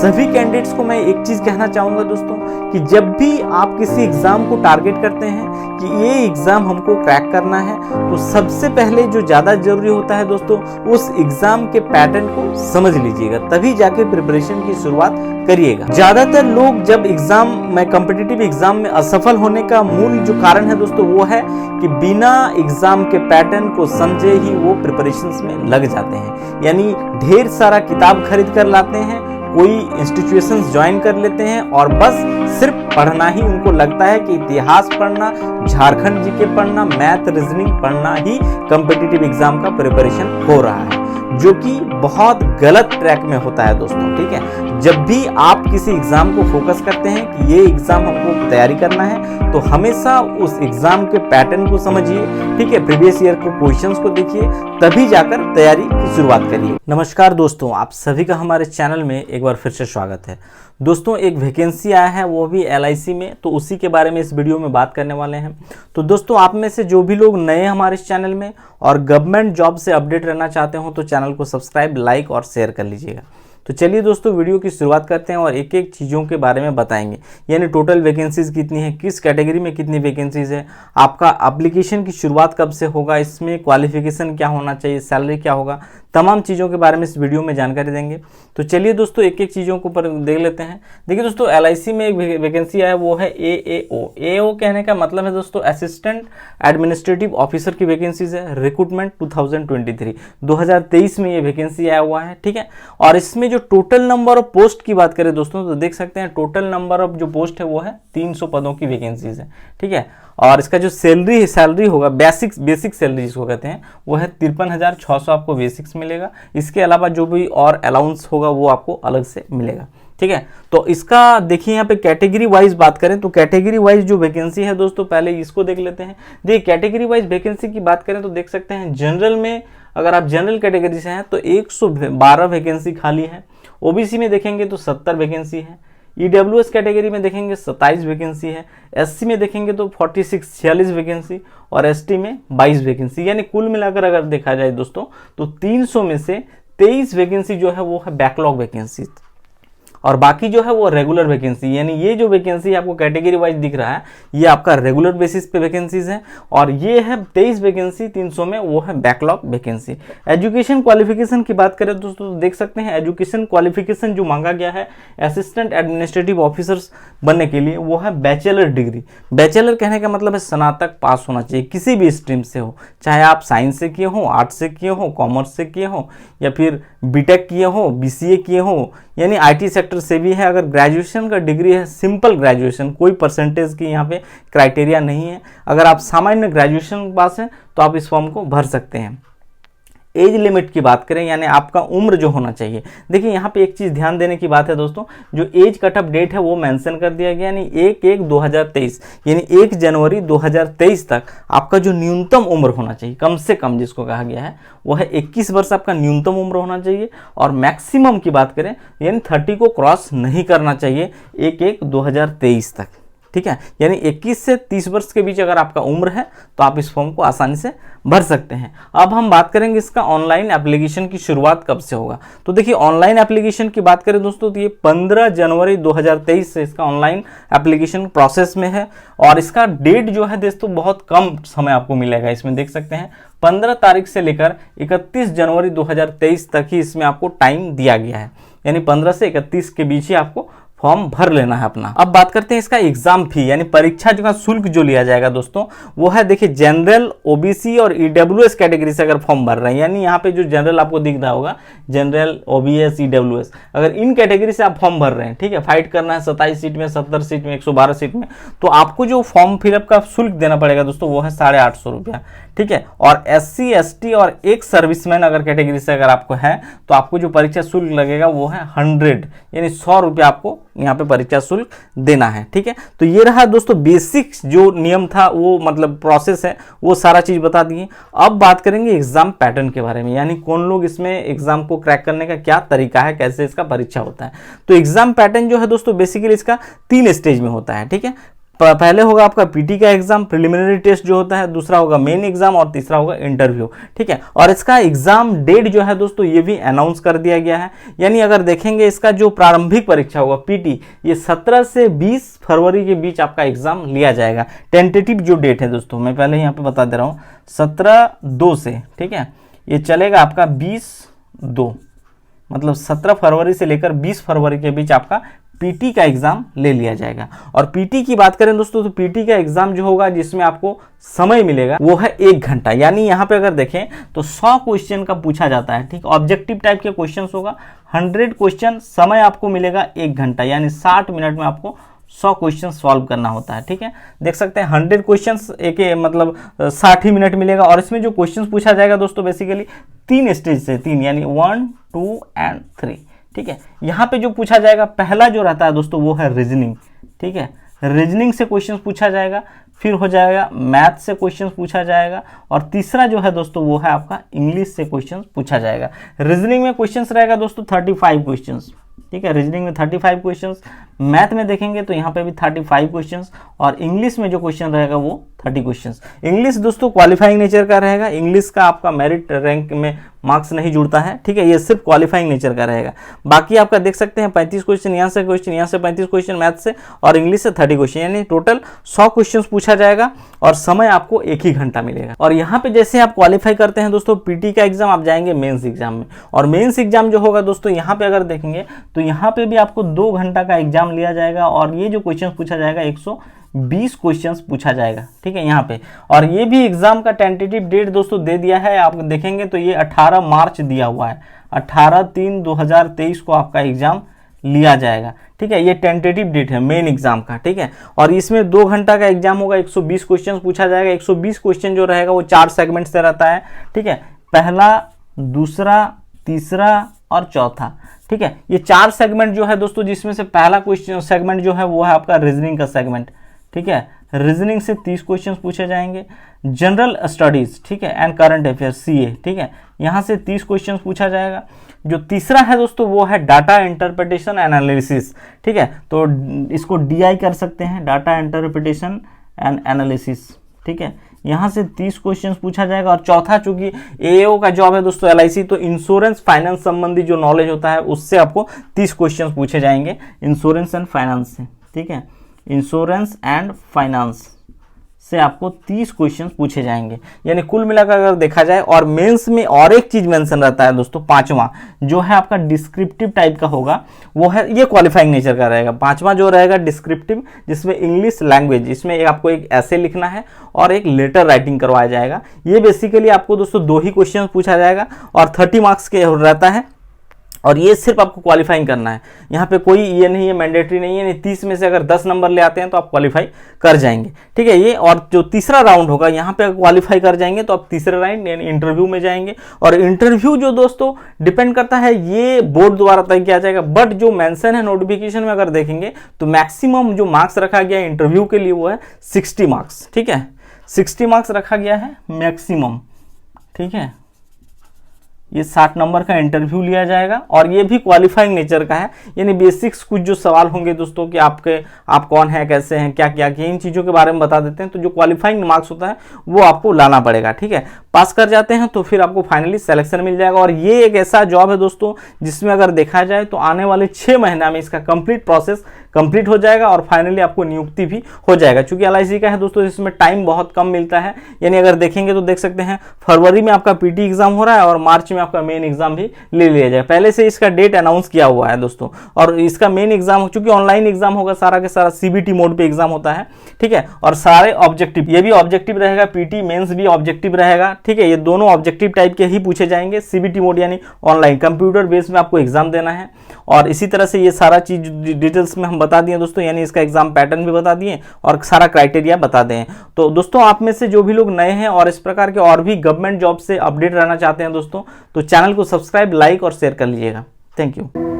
सभी कैंडिडेट्स को मैं एक चीज कहना चाहूंगा दोस्तों कि जब भी आप किसी एग्जाम को टारगेट करते हैं कि ये एग्जाम हमको क्रैक करना है, तो सबसे पहले जो ज्यादा जरूरी होता है दोस्तों, उस एग्जाम के पैटर्न को समझ लीजिएगा, तभी जाके प्रिपरेशन की शुरुआत करिएगा। ज्यादातर लोग जब एग्जाम में कॉम्पिटिटिव एग्जाम में असफल होने का मूल जो कारण है दोस्तों, वो है कि बिना एग्जाम के पैटर्न को समझे ही वो प्रिपरेशंस में लग जाते हैं। यानी ढेर सारा किताब खरीद कर लाते हैं, कोई इंस्टीट्यूशंस ज्वाइन कर लेते हैं और बस सिर्फ पढ़ना ही उनको लगता है कि इतिहास पढ़ना, झारखंड जीके पढ़ना, मैथ रीजनिंग पढ़ना ही कॉम्पिटिटिव एग्जाम का प्रिपरेशन हो रहा है, जो कि बहुत गलत ट्रैक में होता है दोस्तों। ठीक है, जब भी आप किसी एग्जाम को फोकस करते हैं कि ये एग्जाम हमको तैयारी करना है, तो हमेशा उस एग्जाम के पैटर्न को समझिए। ठीक है, प्रीवियस ईयर को क्वेश्चंस को देखिए, तभी जाकर तैयारी की शुरुआत करिए। नमस्कार दोस्तों, आप सभी का हमारे चैनल में एक बार फिर से स्वागत है। दोस्तों, एक वैकेंसी आया है, वो भी LIC में, तो उसी के बारे में इस वीडियो में बात करने वाले हैं। तो दोस्तों, आप में से जो भी लोग नए हमारे इस चैनल में और गवर्नमेंट जॉब से अपडेट रहना चाहते हो, तो चैनल को सब्सक्राइब, लाइक और शेयर कर लीजिएगा। तो चलिए दोस्तों, वीडियो की शुरुआत करते हैं और एक एक चीज़ों के बारे में बताएंगे। यानी टोटल वैकेंसीज कितनी है, किस कैटेगरी में कितनी वैकेंसीज है, आपका एप्लीकेशन की शुरुआत कब से होगा, इसमें क्वालिफिकेशन क्या होना चाहिए, सैलरी क्या होगा, तमाम चीज़ों के बारे में इस वीडियो में जानकारी देंगे। तो चलिए दोस्तों, एक एक चीज़ों को पर देख लेते हैं। देखिए दोस्तों, LIC में एक वैकेंसी आया, वो है AAO कहने का मतलब है दोस्तों असिस्टेंट एडमिनिस्ट्रेटिव ऑफिसर की वैकेंसीज है। रिक्रूटमेंट 2023 में ये वैकेंसी आया हुआ है। ठीक है, और इसमें जो टोटल नंबर ऑफ पोस्ट की बात करें दोस्तों, तो देख सकते हैं टोटल नंबर ऑफ जो पोस्ट है वो है 300 पदों की वैकेंसीज है। ठीक है, और इसका जो सैलरी होगा, बेसिक सैलरी जिसको कहते हैं, वो है 53,600 आपको बेसिक्स मिलेगा। इसके अलावा जो भी और अलाउंस होगा वो आपको अलग से मिलेगा। ठीक है, तो इसका देखिए यहाँ पे कैटेगरी वाइज बात करें तो कैटेगरी वाइज जो वैकेंसी है दोस्तों, पहले इसको देख लेते हैं। देखिए, कैटेगरी वाइज वैकेंसी की बात करें तो देख सकते हैं जनरल में, अगर आप जनरल कैटेगरी से हैं तो 112 वैकेंसी खाली है। OBC में देखेंगे तो 70 वैकेंसी है। EWS कैटेगरी में देखेंगे 27 वैकेंसी है। SC में देखेंगे तो 46 वैकेंसी और ST में 22 वैकेंसी। यानी कुल मिलाकर अगर देखा जाए दोस्तों, तो 300 में से 23 वैकेंसी जो है वो है बैकलॉग वैकेंसी, और बाकी जो है वो रेगुलर वैकेंसी। यानी ये जो वैकेंसी आपको कैटेगरी वाइज दिख रहा है, ये आपका रेगुलर बेसिस पे वैकेंसीज है, और ये है 23 वैकेंसी 300 में, वो है बैकलॉग वैकेंसी। एजुकेशन क्वालिफिकेशन की बात करें दोस्तों, तो देख सकते हैं एजुकेशन क्वालिफिकेशन जो मांगा गया है असिस्टेंट एडमिनिस्ट्रेटिव ऑफिसर्स बनने के लिए, वो है बैचलर डिग्री। बैचलर कहने का मतलब है स्नातक पास होना चाहिए, किसी भी स्ट्रीम से हो, चाहे आप साइंस से किए हो, आर्ट्स से किए हो, कॉमर्स से किए हो, या फिर BTech किए हो, BCA किए हो, यानी IT सेक्टर से भी है। अगर ग्रेजुएशन का डिग्री है, सिंपल ग्रेजुएशन, कोई परसेंटेज की यहाँ पे क्राइटेरिया नहीं है। अगर आप सामान्य ग्रेजुएशन पास हैं तो आप इस फॉर्म को भर सकते हैं। एज लिमिट की बात करें, यानी आपका उम्र जो होना चाहिए, देखिए यहाँ पे एक चीज़ ध्यान देने की बात है दोस्तों, जो एज कट ऑफ डेट है वो मेंशन कर दिया गया, यानी 1/1/2023, यानी 1 जनवरी 2023 तक आपका जो न्यूनतम उम्र होना चाहिए, कम से कम जिसको कहा गया है, वो है 21 वर्ष आपका न्यूनतम उम्र होना चाहिए। और मैक्सिमम की बात करें, यानी 30 को क्रॉस नहीं करना चाहिए 1/1/2023 तक। ठीक है, यानी 21 से 30 वर्ष के बीच अगर आपका उम्र है तो आप इस फॉर्म को आसानी से भर सकते हैं। अब हम बात करेंगे इसका ऑनलाइन एप्लीकेशन की शुरुआत कब से होगा। तो देखिए, ऑनलाइन एप्लीकेशन की बात करें दोस्तों, तो ये 15 जनवरी 2023 से इसका ऑनलाइन एप्लीकेशन प्रोसेस में है, और इसका डेट जो है दोस्तों बहुत कम समय आपको मिलेगा। इसमें देख सकते हैं 15 तारीख से लेकर 31 जनवरी 2023 तक ही इसमें आपको टाइम दिया गया है, यानी 15 से 31 के बीच ही आपको फॉर्म भर लेना है अपना। अब बात करते हैं इसका एग्जाम फी, यानी परीक्षा का शुल्क जो लिया जाएगा दोस्तों, वो है देखिए जनरल, OBC और EWS कैटेगरी से अगर फॉर्म भर रहे हैं, यानी यहाँ पे जो जनरल आपको दिख रहा होगा, जनरल, OBS, EWS, अगर इन कैटेगरी से आप फॉर्म भर रहे हैं, ठीक है, फाइट करना है 27 सीट में, 70 सीट में, 112 सीट में, तो आपको जो फॉर्म फिलअप का शुल्क देना पड़ेगा दोस्तों, वो है 850 रुपया। ठीक है, और SC, ST और एक सर्विसमैन अगर कैटेगरी से अगर आपको है, तो आपको जो परीक्षा शुल्क लगेगा वो है 100, यानी 100 रुपया आपको यहाँ पे परीक्षा शुल्क देना है। ठीक है, तो ये रहा दोस्तों बेसिक जो नियम था, वो मतलब प्रोसेस है, वो सारा चीज बता दिए। अब बात करेंगे एग्जाम पैटर्न के बारे में, यानी कौन लोग इसमें एग्जाम को क्रैक करने का क्या तरीका है, कैसे इसका परीक्षा होता है। तो एग्जाम पैटर्न जो है दोस्तों बेसिकली इसका 3 स्टेज में होता है। ठीक है, पहले होगा आपका पीटी का एग्जाम, प्रिलिमिनरी टेस्ट जो होता है, दूसरा होगा मेन एग्जाम और तीसरा होगा इंटरव्यू। ठीक है, और इसका एग्जाम डेट जो है दोस्तों ये भी अनाउंस कर दिया गया है। यानी अगर देखेंगे इसका जो प्रारंभिक परीक्षा होगा पीटी, ये 17 से 20 फरवरी के बीच आपका एग्जाम लिया जाएगा। टेंटेटिव जो डेट है दोस्तों मैं पहले यहाँ पे बता दे रहा हूँ, 17/2 से, ठीक है, ये चलेगा आपका 20/2, मतलब 17 फरवरी से लेकर 20 फरवरी के बीच आपका पीटी का एग्जाम ले लिया जाएगा। और पीटी की बात करें दोस्तों तो पीटी का एग्जाम जो होगा जिसमें आपको समय मिलेगा वो है 1 घंटा। यानी यहाँ पे अगर देखें तो 100 क्वेश्चन का पूछा जाता है। ठीक, ऑब्जेक्टिव टाइप के क्वेश्चन होगा, 100 क्वेश्चन, समय आपको मिलेगा 1 घंटा, यानी 60 मिनट में आपको 100 क्वेश्चन सॉल्व करना होता है। ठीक है, देख सकते हैं 100 क्वेश्चन एक मतलब 60 ही मिनट मिलेगा। और इसमें जो क्वेश्चन पूछा जाएगा दोस्तों बेसिकली 3 स्टेज से, 3 यानी 1, 2 एंड 3। ठीक है, यहाँ पे जो पूछा जाएगा पहला जो रहता है दोस्तों वो है रीजनिंग। ठीक है, रीजनिंग से क्वेश्चन पूछा जाएगा, फिर हो जाएगा मैथ से क्वेश्चन पूछा जाएगा, और तीसरा जो है दोस्तों वो है आपका इंग्लिश से क्वेश्चन पूछा जाएगा। रीजनिंग में क्वेश्चंस रहेगा दोस्तों 35 क्वेश्चंस। ठीक है, रीजनिंग में 35 क्वेश्चंस, मैथ में देखेंगे तो यहाँ पे भी 35 क्वेश्चंस, और इंग्लिश में जो क्वेश्चन रहेगा वो 30 क्वेश्चंस। इंग्लिश दोस्तों क्वालिफाइंग नेचर का रहेगा, इंग्लिश का आपका मेरिट रैंक में मार्क्स नहीं जुड़ता है। ठीक है, ये सिर्फ क्वालिफाइंग नेचर का रहेगा। बाकी आपका देख सकते हैं 35 क्वेश्चन यहाँ से 35 क्वेश्चन मैथ से, और इंग्लिश से 30 क्वेश्चन, यानी टोटल 100 क्वेश्चन पूछा जाएगा और समय आपको 1 ही घंटा मिलेगा। और यहाँ पे जैसे आप क्वालिफाई करते हैं दोस्तों पीटी का एग्जाम, आप जाएंगे मेंस एग्जाम में, और मेंस एग्जाम जो होगा दोस्तों यहाँ पे अगर देखेंगे तो यहाँ पे भी आपको 2 घंटा का एग्जाम लिया जाएगा, और ये जो क्वेश्चन पूछा जाएगा 120 क्वेश्चंस पूछा जाएगा। ठीक है, यहाँ पे, और ये भी एग्जाम का टेंटेटिव डेट दोस्तों दे दिया है, आप देखेंगे तो ये 18 मार्च दिया हुआ है, 18/3/2023 को आपका एग्जाम लिया जाएगा। ठीक है, ये टेंटेटिव डेट है मेन एग्जाम का। ठीक है, और इसमें 2 घंटा का एग्जाम होगा, 120 क्वेश्चन पूछा जाएगा। 120 क्वेश्चन जो रहेगा वो 4 सेगमेंट से रहता है। ठीक है, पहला, दूसरा, तीसरा और चौथा। ठीक है, ये 4 सेगमेंट जो है दोस्तों, जिसमें से पहला क्वेश्चन सेगमेंट जो है वो है आपका रीजनिंग का सेगमेंट। ठीक है, रीजनिंग से 30 क्वेश्चंस पूछे जाएंगे। जनरल स्टडीज, ठीक है, एंड करंट अफेयर सीए, ठीक है, यहाँ से 30 क्वेश्चंस पूछा जाएगा। जो तीसरा है दोस्तों वो है डाटा इंटरप्रिटेशन एंड एनालिसिस। ठीक है, तो इसको डीआई कर सकते हैं, डाटा इंटरप्रिटेशन एंड एनालिसिस। ठीक है, यहाँ से 30 क्वेश्चंस पूछा जाएगा। और चौथा, चूंकि एओ का जॉब है दोस्तों एलआईसी, तो इंश्योरेंस फाइनेंस संबंधी जो नॉलेज होता है उससे आपको 30 क्वेश्चंस पूछे जाएंगे, इंश्योरेंस एंड फाइनेंस से। ठीक है, इंश्योरेंस एंड फाइनेंस से आपको 30 क्वेश्चन पूछे जाएंगे। यानी कुल मिलाकर अगर देखा जाए, और मेंस में और एक चीज मेंशन रहता है दोस्तों, 5वां जो है आपका डिस्क्रिप्टिव टाइप का होगा, वो है, ये क्वालिफाइंग नेचर का रहेगा। 5वां जो रहेगा डिस्क्रिप्टिव, जिसमें इंग्लिश लैंग्वेज, इसमें आपको एक ऐसे लिखना है और एक लेटर राइटिंग करवाया जाएगा। ये बेसिकली आपको दोस्तों 2 ही क्वेश्चन पूछा जाएगा और 30 मार्क्स के रहता है, और ये सिर्फ आपको क्वालिफाइंग करना है। यहाँ पे कोई ये नहीं है, मैंडेटरी नहीं है। 30 में से अगर 10 नंबर ले आते हैं तो आप क्वालिफाई कर जाएंगे। ठीक है, ये, और जो तीसरा राउंड होगा यहाँ पे क्वालिफाई कर जाएंगे तो आप तीसरे राउंड यानी इंटरव्यू में जाएंगे। और इंटरव्यू जो दोस्तों डिपेंड करता है, ये बोर्ड द्वारा तय किया जाएगा, बट जो मेंशन है नोटिफिकेशन में अगर देखेंगे तो मैक्सिमम जो मार्क्स रखा गया है इंटरव्यू के लिए वो है 60 मार्क्स। ठीक है, 60 मार्क्स रखा गया है मैक्सिमम। ठीक है, ये 60 नंबर का इंटरव्यू लिया जाएगा, और ये भी क्वालिफाइंग नेचर का है। यानी बेसिक्स कुछ जो सवाल होंगे दोस्तों कि आप कौन है, कैसे हैं, क्या क्या इन चीज़ों के बारे में बता देते हैं। तो जो क्वालिफाइंग मार्क्स होता है वो आपको लाना पड़ेगा। ठीक है, पास कर जाते हैं तो फिर आपको फाइनली सिलेक्शन मिल जाएगा। और ये एक ऐसा जॉब है दोस्तों जिसमें अगर देखा जाए तो आने वाले 6 महीना में इसका कंप्लीट प्रोसेस कंप्लीट हो जाएगा, और फाइनली आपको नियुक्ति भी हो जाएगा। चूंकि एलआईसी का है दोस्तों, इसमें टाइम बहुत कम मिलता है। यानी अगर देखेंगे तो देख सकते हैं फरवरी में आपका पीटी एग्जाम हो रहा है और मार्च में आपका मेन एग्जाम भी ले लिया जाए। पहले से इसका डेट अनाउंस किया हुआ है दोस्तों, और इसका मेन एग्जाम चूंकि ऑनलाइन एग्जाम होगा, सारा के सारा सीबीटी मोड पे एग्जाम होता है। ठीक है, और सारे ऑब्जेक्टिव, ये भी ऑब्जेक्टिव रहेगा, पीटी मेंस भी ऑब्जेक्टिव रहेगा। ठीक है, ये दोनों ऑब्जेक्टिव टाइप के ही पूछे जाएंगे। सीबीटी मोड यानी ऑनलाइन कंप्यूटर बेस में आपको एग्जाम देना है। और इसी तरह से ये सारा चीज डिटेल्स में हम बता दिए दोस्तों, यानी इसका एग्जाम पैटर्न भी बता दिए और सारा क्राइटेरिया बता दें। तो दोस्तों आप में से जो भी लोग नए हैं और इस प्रकार के और भी गवर्नमेंट जॉब से अपडेट रहना चाहते हैं दोस्तों, तो चैनल को सब्सक्राइब, लाइक और शेयर कर लीजिएगा। Thank you.